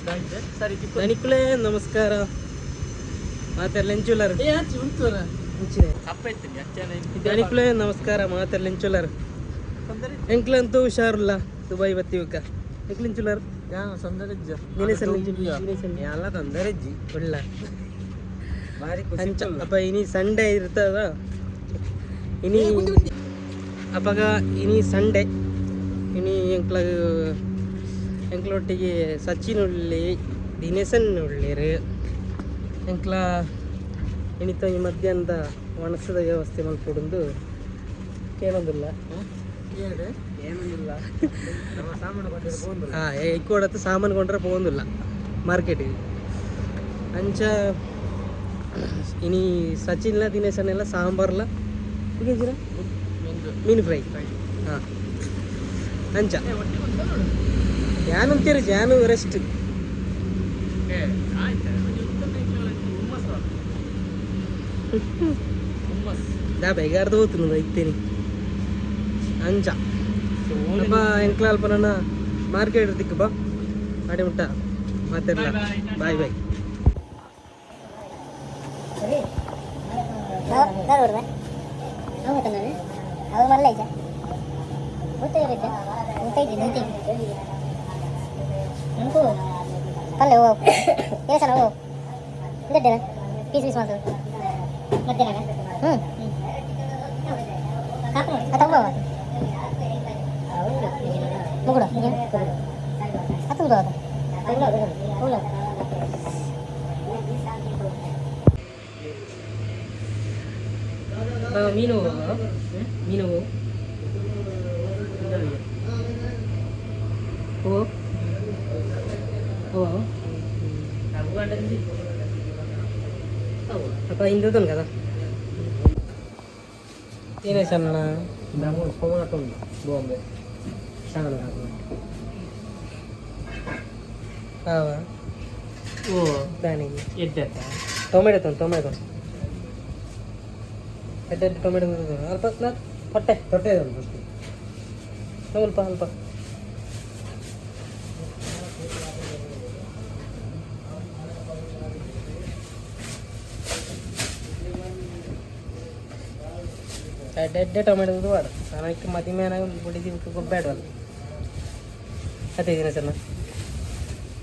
ಧನಿಕುಲೆ ನಮಸ್ಕಾರ ಮಾತೆರ್ಲೆಂಚುಲರ್ ಧನಿಕುಲೆ ನಮಸ್ಕಾರ ಮಾತೆರ್ಲೆಂಚುಲರ್ ಎಂಕ್ಲಂತೂ ಹುಷಾರಿಲ್ಲ ದುಬೈ ಬತ್ತಿವಕ್ಕ ಎಂಕ್ಲೆಂಚುಲರ್ ಎಲ್ಲ ತೊಂದರೆಜ್ಜಿ ಒಳ್ಳೆ ಅಪ್ಪ ಇನಿ ಸಂಡೇ ಇರ್ತದ ಇನಿ ಅಪ್ಪಗ ಇನಿ ಸಂಡೇ ಇನಿ ಎಂಕ್ಲೊಟ್ಟಿಗೆ ಸಚಿನ್ ಉಳ್ಳಿ ದಿನೇಶನ್ ಉಳ್ಳಿರು ಎಂಕ್ಲ ಇನಿತ ಈ ಮಧ್ಯಾಹ್ನದ ಒಣಸದ ವ್ಯವಸ್ಥೆ ಮಲ್ಕೊಡೊಂದು ಕೇಳೋದಿಲ್ಲ ಇಕ್ಕೋಡತ್ತು ಸಾಮಾನು ಕೊಂಡ್ರೆ ಹೋಗೋದಿಲ್ಲ ಮಾರ್ಕೆಟಿಗೆ ಅಂಚ ಇನಿ ಸಚಿನ್ಲ ದಿನೇಶನೆಲ್ಲ ಸಾಂಬಾರ್ಲ ಮೀನು ಫ್ರೈ ಹಾಂ ಅಂಚ ಯಾನು ಜಾನು ರೆಸ್ಟ್ ದಾ ಬೇಗಾರ್ದು ಹೋಗ್ತು ಇತ್ತೇನಿ ಅಂಚ ಅಪ್ಪ ಎಂಕ್ಲ ಅಲ್ಪ ನನ್ನ ಮಾರ್ಕೆಟ್ ಇರ್ತಿಕ್ಕ ಬಾ ಮಾಡಿ ಮುಟ್ಟ ಮಾತಾಡಲ್ಲ ಬಾಯ್ ಬಾಯ್ ಪಲ್ಲೆ ಹೋಗು ಏಸನ ಹೋಗು ಇದ್ದೇನೆ ಪೀಸ್ ಪೀಸ್ ಮಾಡ್ತದೆ ಮಧ್ಯಾಹ್ನ ತಗೊಂಬ ಮುಗುಡ ಹತ್ತು ಮೀನು ಮೀನು ಓ ఓ apa Indoton కదా తినేసన్న టొమాటో బాగుంది చాలా కావా ఓ దానికి ఎడ్డట టొమాటో ಎಡ್ಡೆ ಟೊಮೆಟೊ ಅಲ್ಪ ಹೊಟ್ಟೆ ಸ್ವಲ್ಪ ಎಡ್ಡೆ ಟೊಮೆಟೊ ಬೇಡ ನನಗೆ ಮದಿ ಮೇನ ಬಿಡಿದೀವಿ ಬೇಡವಲ್ಲ ಅದೇ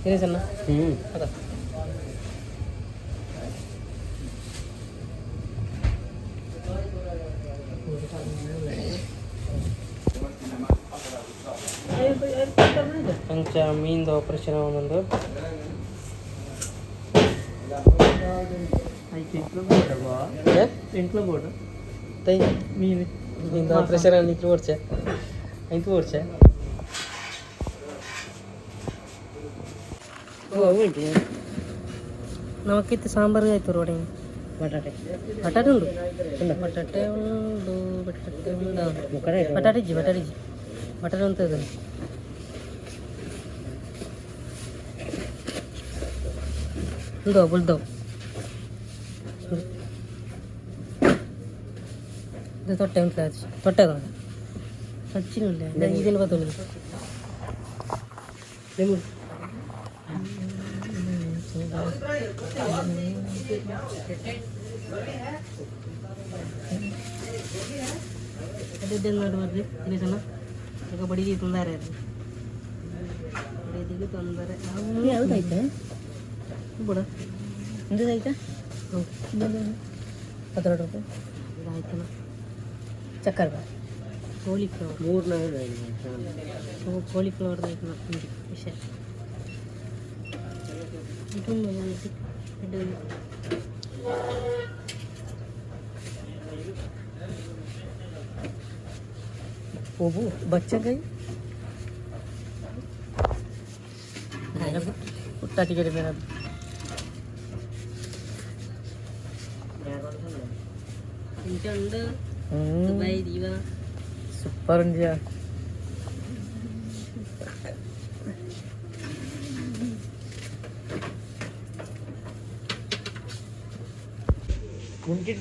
ದಿನೇಶನ್ನ ಅದ ಕೊಂಚ ಮೀನ್ದು ಆಪರೇಷನ್ ಒಂದೊಂದು ఇంట్లో పోడు మీది ఆపరేషన్ అని ఇంట్లో వచ్చా ఇంట్లో వచ్చా ನಮಗಿತ್ತು ಸಾಂಬಾರು ಆಯ್ತು ರೋಡಿ ಬಟಾಟೆ ಉಂಡು ಬಟಾಟೆ ಇಜ್ಜಿ ಬಟಾಟೆ ಅಂತ ಇದೆ ಬುಲ್ದವ್ ತೊಟ್ಟೆ ಉಂಟು ತೊಟ್ಟೆ ಸಚ್ಚಿನಿಲ್ಲ ಇದನ್ನು ಬತ್ತಲ್ಲ ನೋಡಿ ತಿನ್ನಿಸಣ್ಣ ಈಗ ಬಡಿಗೆ ತೊಂದರೆ ಬಡಿದಿಗೆ ತೊಂದರೆ ಯಾವುದಾಯ್ತು ಬಿಡ ಇಂದಾಯ್ತಾ ₹12 ಇದಾಯ್ತಲ್ಲ ಚಕ್ಕರ್ ಕೋಳಿಫ್ಲವರ್ ಆಯ್ತು ವಿಷಯ ओबू बच्चा गई कुत्ता टिकट मेरा सूपर इंडिया मुंटी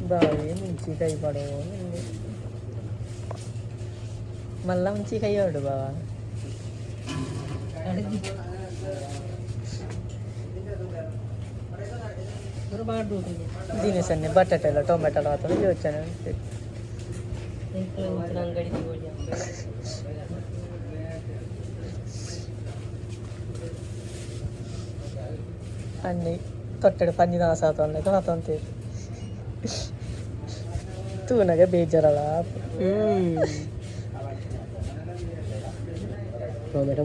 బాగా మంచి కై పడవు మళ్ళా మంచి కయ్యాడు బావా తినేసండి బటాటాలు టొమాటోలు అతను వచ్చాను అన్నీ ತೊಟ್ಟೆಡು ಪಂಜಿನ ಸಾತೊಂಡೆ ತೊಂತೀರಿ ತೂನಗೆ ಬೇಜಾರಲ್ಲ ಟೊಮೆಟೊ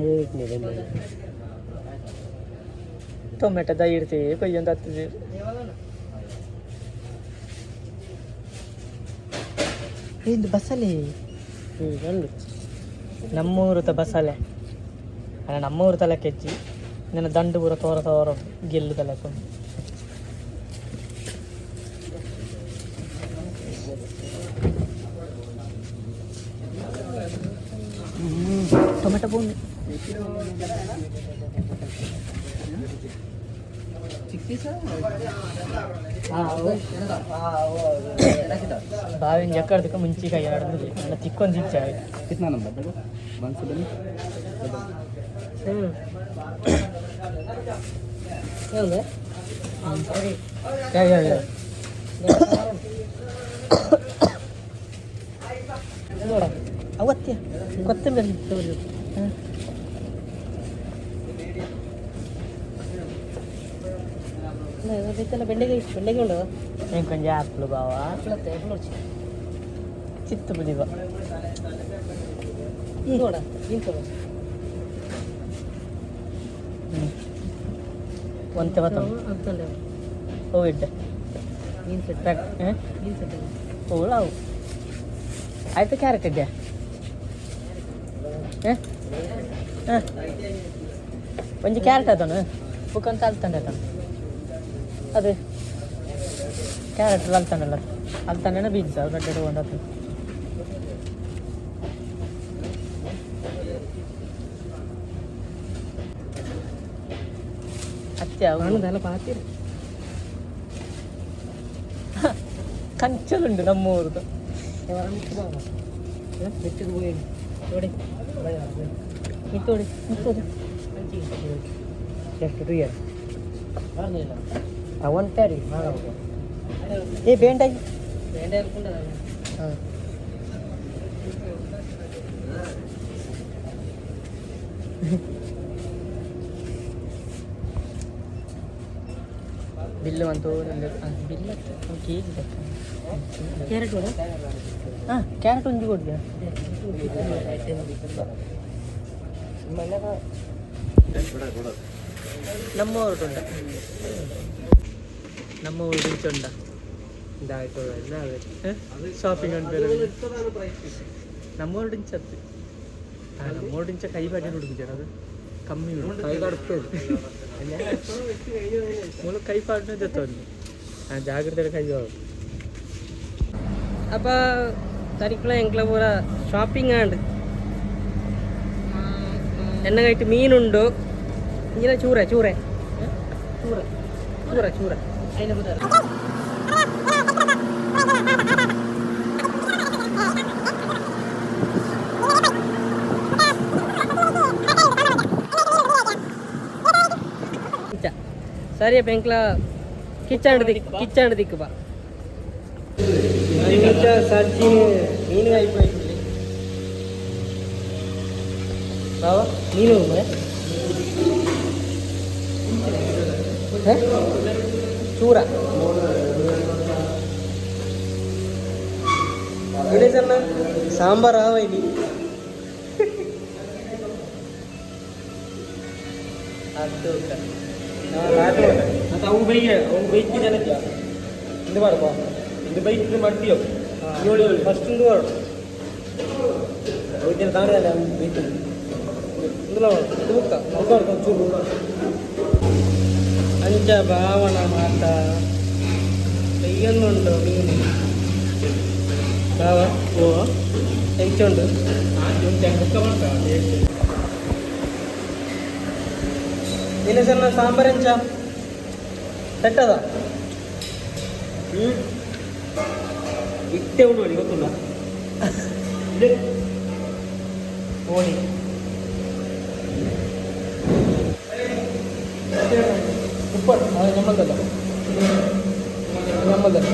ಟೊಮೆಟೊ ದೈ ಇಡ್ತೀವಿ ಕೊಯ್ಯೊಂದು ಹತ್ತಿದ್ದೀವಿ ಇದು ಬಸಳೆ ಗಂಡು ನಮ್ಮೂರು ಬಸಳೆ ಅಲ್ಲ ನಮ್ಮೂರು ತಲೆ ಕೆಚ್ಚಿ నేను దండు పూర తోర తోర గిల్లు తలకు టొమాటో బాగుంది బాగా ఎక్కడికి మంచిగా అయ్యాడు అలా తిక్కొని తెచ్చాయి ಅವತ್ಯ ಕೊತ್ತಂಬರಿ ಬೆಂಡೆಗೆ ಉಂಟು నేను కొంచెం యాప్లు బావా చిత్తు బులివ ಒಂತೆ ಬತ್ತ ಓ ಇಡ್ಡ ಓಲಾವು ಆಯ್ತು ಕ್ಯಾರೆಟ್ ಇದ್ದೆ ಒಂಜಿ ಕ್ಯಾರೆಟ್ ಅದನು ಬುಕ್ಕಂತ ಅಲ್ತಂಡೆ ಅದನು ಅದು ಕ್ಯಾರೆಟ್ ಅಲ್ತಾನಲ್ಲ ಅಲ್ತಾನೆ ಬೀನ್ಸ್ ಗಡ್ಡೆ ಒಂದು അത്യാവശ്യം പാത്തിരി കഞ്ചലുണ്ട് നമ്മൂർത്ത് ఏ బేంటాయి బిల్లు అంతా బిల్లు కేజీ ಕ್ಯಾರೆಟ್ ಕೂಡ ಹಾಂ ಕ್ಯಾರೆಟ್ ಒಂಜಿ ಕೊಡ್ತೀಯ ನಮ್ಮ ಊರುಂಡ ನಮ್ಮ ಊರು ಚೊಂಡ ಶಾಪಿಂಗ್ ಅಂತ ನಮ್ಮ ಊರಿಂಚತ್ತು ನಮ್ಮ ಊರಿಂಚ ಕೈ ಬಾಡಿ ಹುಡುಗಿದ್ದಾರೆ ಅದು ಕಮ್ಮಿ ಕೈ ಕಡುತ್ತೇವೆ ಮೂಲ ಕೈ ಪಾಡಿನ ಜೊತೆ ಜಾಗ್ರತೆ ಕೈ അപ്പോൾ തനിക്കുള്ള ഞങ്ങളെ പോലെ ഷോപ്പിംഗ് ആണ് എണ്ണ കഴിട്ട് മീനുണ്ടോ ഇങ്ങനെ ചൂര ചൂര ചൂര ചൂര ചൂര അതിനെ ಸರಿ ಅಪ್ಪ ಎಂಕ್ಲ ಕಿಚ್ಚಾಂಡ್ ದಿಕ್ಕು ಬಾ సజ్జి నేను అయిపోయింది బావా నేను చూర గణేశన్న సాంబార్ రావైంది ಅವು ಬೈಕ್ ಜನಕ್ಕೆ ಇದು ಮಾಡಪ್ಪ ಇದು ಬೈಕ್ ಮಾಡ್ತೀಯೋ ಏಳು ಫಸ್ಟ್ ವಾಡು ಅವತ್ತಿನ ತಾಂಡಲ್ಲ ಬೈಕ್ ఇందులో చూడు అంచ భావన మాట వెయ్యన్నుండు మీను బావా ఓ ఎంచుండు ದಿನೇಶನ್ನ ಸಾಂಬಾರ್ ಹೆಂಚ ಸೆಟ್ಟದ ಇಟ್ಟೆ ಉಂಡು ಗೊತ್ತಿಲ್ಲ ಓಣಿ ಸೂಪರ್ ಅದು ನಮ್ಮದಲ್ಲ ನಮ್ಮದಲ್ಲ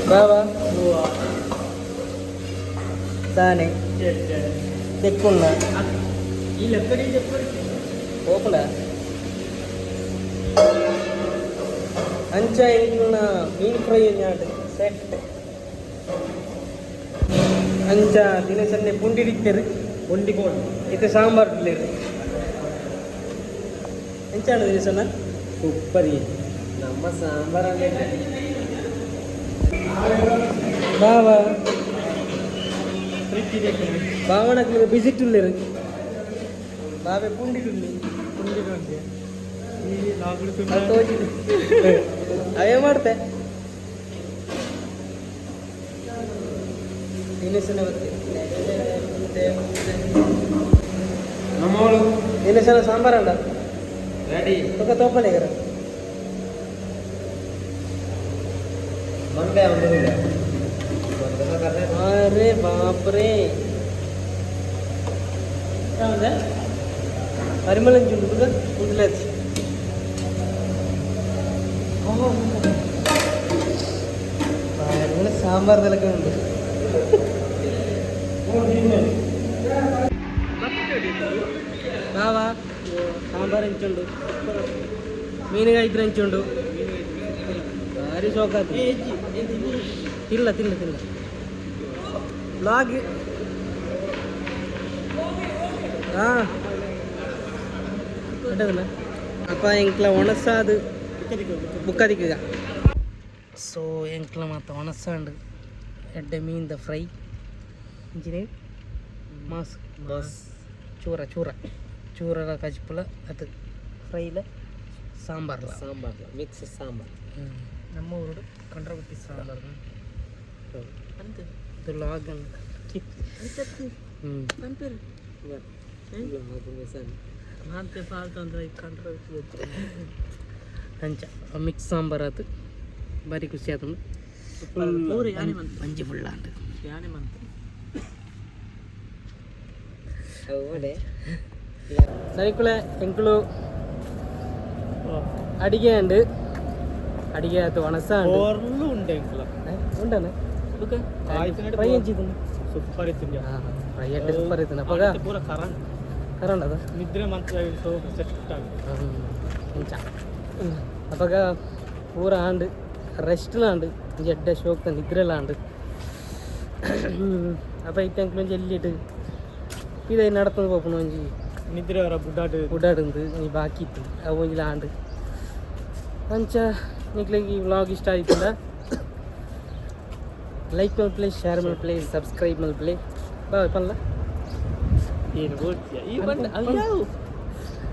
ಬಾಬಾ ತಾನೆ ತೆಕ್ಕುಣ್ಣ ಓಪಣ ಅಂಚ ಇಂಕ್ಲನ ಮೀನು ಫ್ರೈ ഞാണ്ട് ಸೆಟ್ ಅಂಚ ದಿನಸನ್ನೆ ಪುಂಡಿಡಿತ್ತೇರು ಪುಂಡಿಕೋಣ ಇದು ಸಾಂಬಾರ್ ಇಲ್ಲೇರು ಎಂಚಾണ് ದಿನಸನ್ನ ಸೂಪರ್ ನಮ್ಮ ಸಾಂಬಾರ್ ಬಾವಾ ಬಾವಣಕ್ಕೆ ವಿಸಿಟ್ ಉಳ್ಳೇರು ಬಾಬೆ ಪುಂಡಿಡುಲ್ಲಿ ಅವೇ ಮಾಡ್ತೆ ದಿನೇಶನ ನಮ್ಮವಳು ದಿನೇಶನ ಸಾಂಬಾರ್ ಅಂಡ ರೆಡಿ ತೊಕ ತೋಪನೆ ಗರ ಮಂಡೆ अरे बाप रे काय म्हणते हरिमलन चुंडू तुझं कुठल्याच बाहेर सांबार त्याला काय म्हणतो బావా సాంబార్ ఎంచుండు మీనుగా ఇద్దరు ఎంచుండు భారీ సోకాదు తిల్ల తిల్ల తిల్ల ಬ್ಲಾಗ್ ಅಡ್ಡದಲ್ಲ ಅಪ್ಪ ಎಂಕ್ಲ ಒಣಸಾದು ಬುಕ್ಕದಿಕ್ಕ ಸೊ ಎಂಕ್ಲ ಮತ್ತು ಒಣಸಾಂಡು ಎಡ್ಡೆ ಮೀನ್ದ ಫ್ರೈ ಇಂಜಿನೇರ್ ಮಾಸ್ ಬಸ್ ಚೂರ ಚೂರ ಚೂರರ ಕಜ್ಪುಲ ಅದು ಫ್ರೈಲ ಸಾಂಬಾರ್ಲ ಮಿಕ್ಸ್ ಸಾಂಬಾರ್ ನಮ್ಮ ಊರು ಕಂಡ್ರಬಟ್ಟಿ ಸಾಂಬಾರ್ ಅಂತ ಲಾಗ್ ಅಂಚ ಮಿಕ್ಸ್ ಸಾಂಬಾರ್ ಆತು ಬಾರಿ ಖುಷಿ ಆತು ಮಂಜಿ ಫುಲ್ಲ ಅಂಟ ಸರಿಕುಳ ಎಂಕುಳು ಅಡಿಗೆ ಅಂಡು ಅಡಿಗೆ ಆತು ಒಣಸ ಉಂಟೆ ಉಂಟನ ಫ್ರೈ ಹೆಂಚಿದ್ದು ಸೂಪರ್ ಇತ್ತು ಫ್ರೈ ಎಡ್ಡೆ ಸೂಪರ್ ಇತ್ತು ಅಪ್ಪಗ ಪೂರ ಕರಂಡ್ ಅದ ನಿದ್ರೆ ಮಂತ್ರ ಸೆಟ್ ಹೆಂಚ ಅಪ್ಪಗ ಪೂರ ಆಂಡು ರೆಸ್ಟ್ಲಾಂಡು ಎಡ್ಡೆ ಶೋಕ್ತ ನಿದ್ರೆಲಾಂಡು ಅಪ್ಪ ಇತ್ತಂಕ್ ಮಂಜಿ ಎಲ್ಲಿಟ್ಟು ಇದೇ ನಡತಂದು ಹೋಗ್ನು ಒಂಜಿ ನಿದ್ರೆ ಅವರ ಬುಡ್ಡಾಡು ಈ ಬಾಕಿ ಇತ್ತು ಅವು ಒಂಜಿಲಾಂಡು ಅಂಚ ನಿಕ್ಲಿಗೆ ಈ ವ್ಲಾಗ್ ಇಷ್ಟ ಆಯ್ತಲ್ಲ like multiply share multiply subscribe multiply ಬಾ ಪಲ್ಲ ಏನು ಈ ಬಂದ ಅಲ್ಯಾವು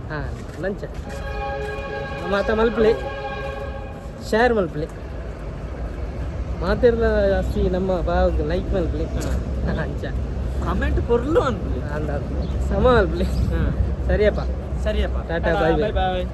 ಹಾಂ ಲಂಚ ಮಾತ ಮಲ್ ಪ್ಲೇ ಶೇರ್ ಮಲ್ ಪ್ಲೇ ಮಾತಿರಲ್ಲ ಜಾಸ್ತಿ ನಮ್ಮ ಬಾಗ ಲೈಕ್ ಮಲ್ ಪ್ಲೇ ಅಂಚ ಕಮೆಂಟ್ ಕೊರ್ಲು ಅಂತ ಅಂದ ಸಮ ಮಲ್ ಪ್ಲೇ ಸರಿಯಪ್ಪ ಟಾಟಾ ಬಾಯ್ ಬಾಯ್